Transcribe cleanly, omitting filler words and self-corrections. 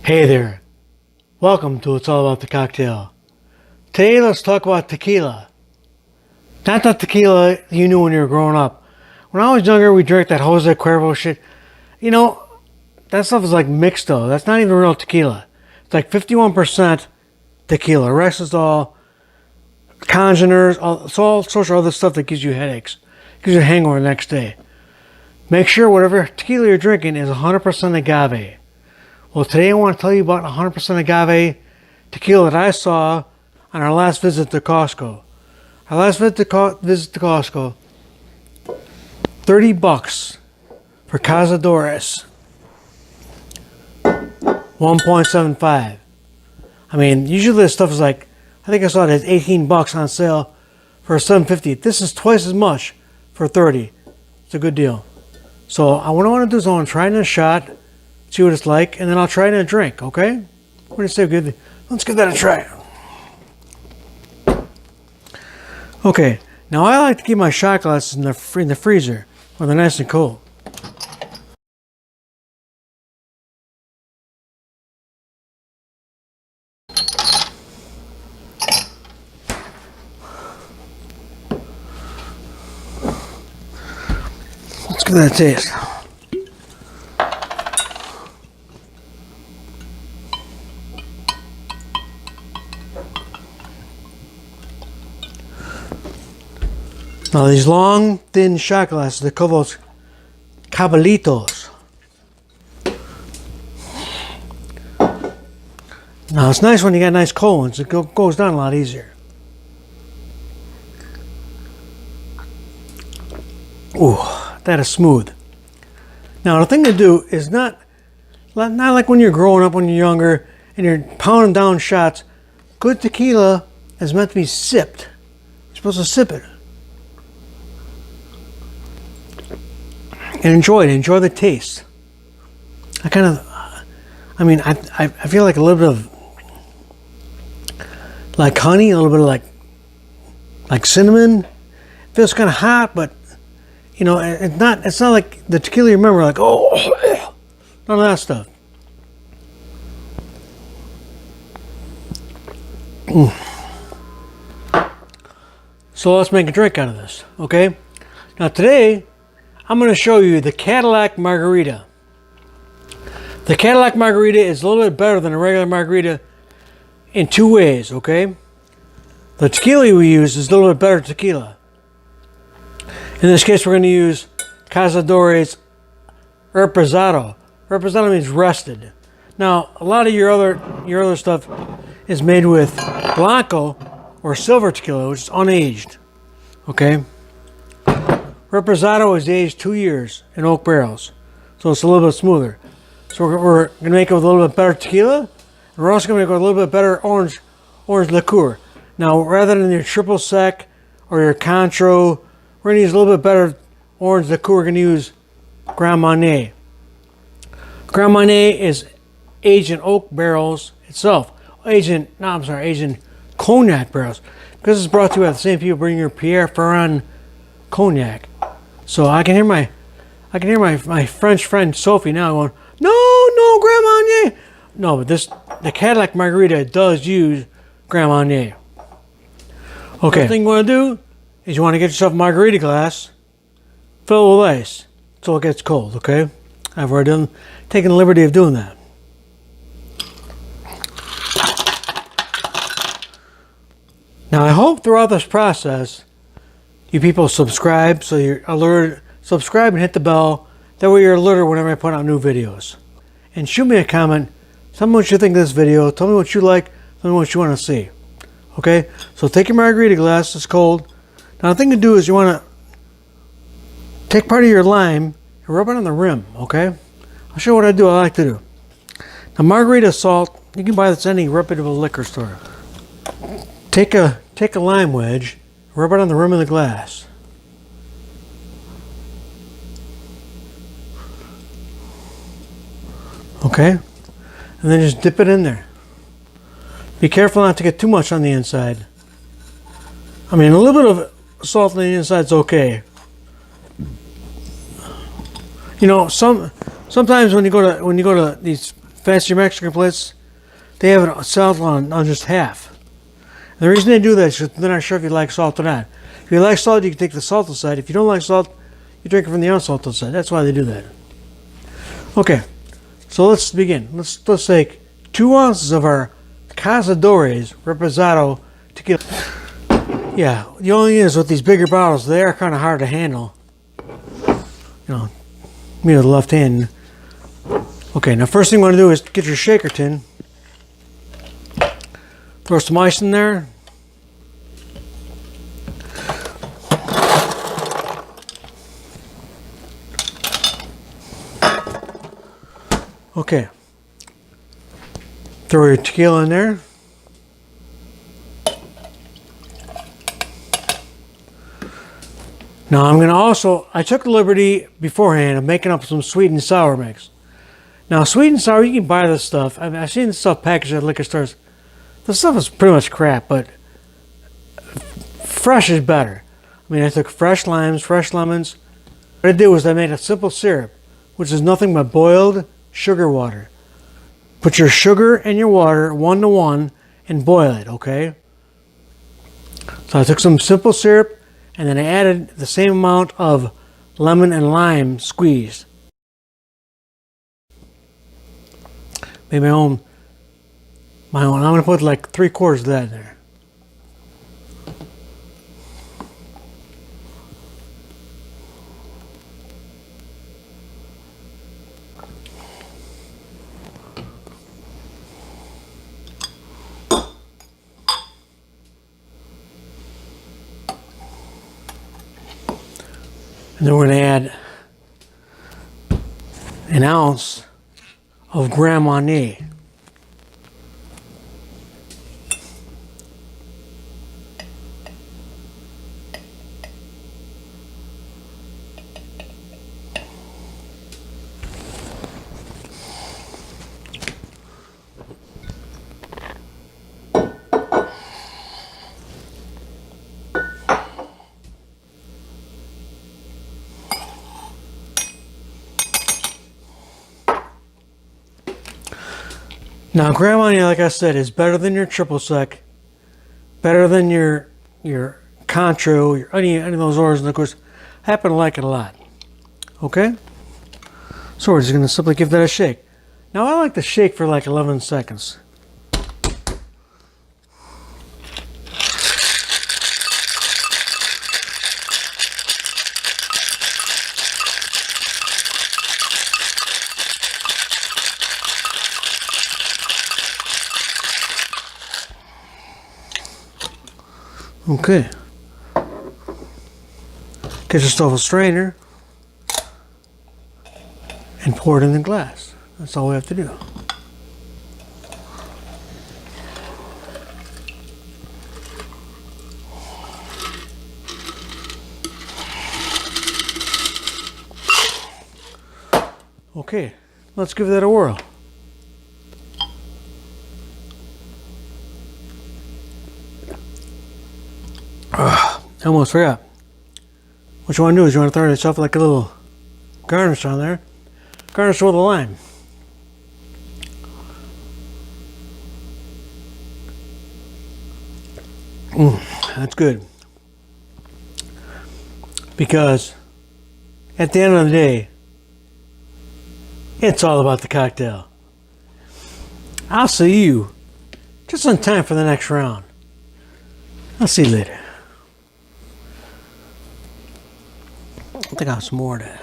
Hey there, welcome to It's All About the Cocktail. Today let's talk about tequila. Not the tequila you knew when you were growing up. When I was younger we drank that Jose Cuervo shit. You know, that stuff is like mixed though. That's not even real tequila. It's like 51% tequila. The rest is all congeners, it's all sorts of other stuff that gives you headaches. Gives you a hangover the next day. Make sure whatever tequila you're drinking is 100% agave. Well, today I want to tell you about 100% agave tequila that I saw on our last visit to Costco. Our last visit to Costco, $30 for Cazadores 1.75. I mean, usually this stuff is like, I think I saw it as $18 on sale for $7.50. This is twice as much for $30. It's a good deal. So what I want to do is I want to try it in a shot, see what it's like, and then I'll try it in a drink, okay? What do you say? Good. Let's give that a try. Okay, now I like to keep my shot glasses in the freezer when they're nice and cold. Let's give that a taste. Now these long, thin shot glasses, they call those Caballito. Now it's nice when you got nice cold ones. It goes down a lot easier. Ooh, that is smooth. Now the thing to do is not like when you're growing up, when you're younger, and you're pounding down shots. Good tequila is meant to be sipped. You're supposed to sip it. And enjoy the taste. I feel like a little bit of like honey, a little bit of like cinnamon. It feels kind of hot, but you know, it's not like the tequila you remember, like, oh, none of that stuff. So let's make a drink out of this, okay? Now today, I'm going to show you the Cadillac Margarita. The Cadillac Margarita is a little bit better than a regular margarita in two ways, okay? The tequila we use is a little bit better tequila. In this case, we're going to use Cazadores Reposado. Reposado means rested. Now, a lot of your other stuff is made with Blanco or silver tequila, which is unaged, okay? Reposado is aged 2 years in oak barrels, so it's a little bit smoother. So we're going to make it with a little bit better tequila, and we're also going to make it with a little bit better orange liqueur. Now, rather than your triple sec or your Contro, we're going to use a little bit better orange liqueur. We're going to use Grand Marnier. Grand Marnier is aged in oak barrels itself. Aged in cognac barrels. Because it's brought to you by the same people bringing your Pierre Ferrand cognac. So I can hear my French friend Sophie now going, no, Grand Marnier. No, but the Cadillac Margarita does use Grand Marnier. Okay. First thing you want to do is you want to get yourself a margarita glass, fill it with ice until it gets cold, okay? I've already taken the liberty of doing that. Now I hope throughout this process you people subscribe, so you're alerted. Subscribe and hit the bell. That way you're alerted whenever I put out new videos. And shoot me a comment. Tell me what you think of this video. Tell me what you like. Tell me what you want to see. Okay? So take your margarita glass. It's cold. Now the thing to do is you want to take part of your lime and rub it on the rim. Okay? I'll show you what I do. I like to do. Now margarita salt, you can buy this at any reputable liquor store. Take a lime wedge. Rub it on the rim of the glass. Okay? And then just dip it in there. Be careful not to get too much on the inside. I mean, a little bit of salt on the inside is okay. You know, sometimes when you go to these fancy Mexican places, they have it salt on just half. And the reason they do that is because they're not sure if you like salt or not. If you like salt, you can take the salted side. If you don't like salt, you drink it from the unsalted side. That's why they do that. Okay, so let's begin. Let's take 2 ounces of our Cazadores Reposado Tequila. Yeah, the only thing is with these bigger bottles, they are kind of hard to handle. You know, me with the left hand. Okay, now first thing you want to do is get your shaker tin. Throw some ice in there. Okay. Throw your tequila in there. Now I'm going to also, I took the liberty beforehand of making up some sweet and sour mix. Now sweet and sour, you can buy this stuff. I've seen this stuff packaged at liquor stores. This stuff is pretty much crap, but fresh is better. I mean, I took fresh limes, fresh lemons. What I did was I made a simple syrup, which is nothing but boiled sugar water. Put your sugar and your water 1 to 1 and boil it, okay? So I took some simple syrup and then I added the same amount of lemon and lime squeezed. Made my own. I'm going to put like 3/4 of that in there. And then we're going to add 1 ounce of Marnier. Now, Marnier, like I said, is better than your triple sec, better than your Contro, any of those origins. Of course, I happen to like it a lot. Okay, so we're just going to simply give that a shake. Now, I like to shake for like 11 seconds. Okay. Get yourself a strainer and pour it in the glass. That's all we have to do. Okay, let's give that a whirl. I almost forgot. What you want to do is you want to throw yourself like a little garnish on there. Garnish with a lime. That's good. Because at the end of the day, it's all about the cocktail. I'll see you just in time for the next round. I'll see you later. I think I have some more of that.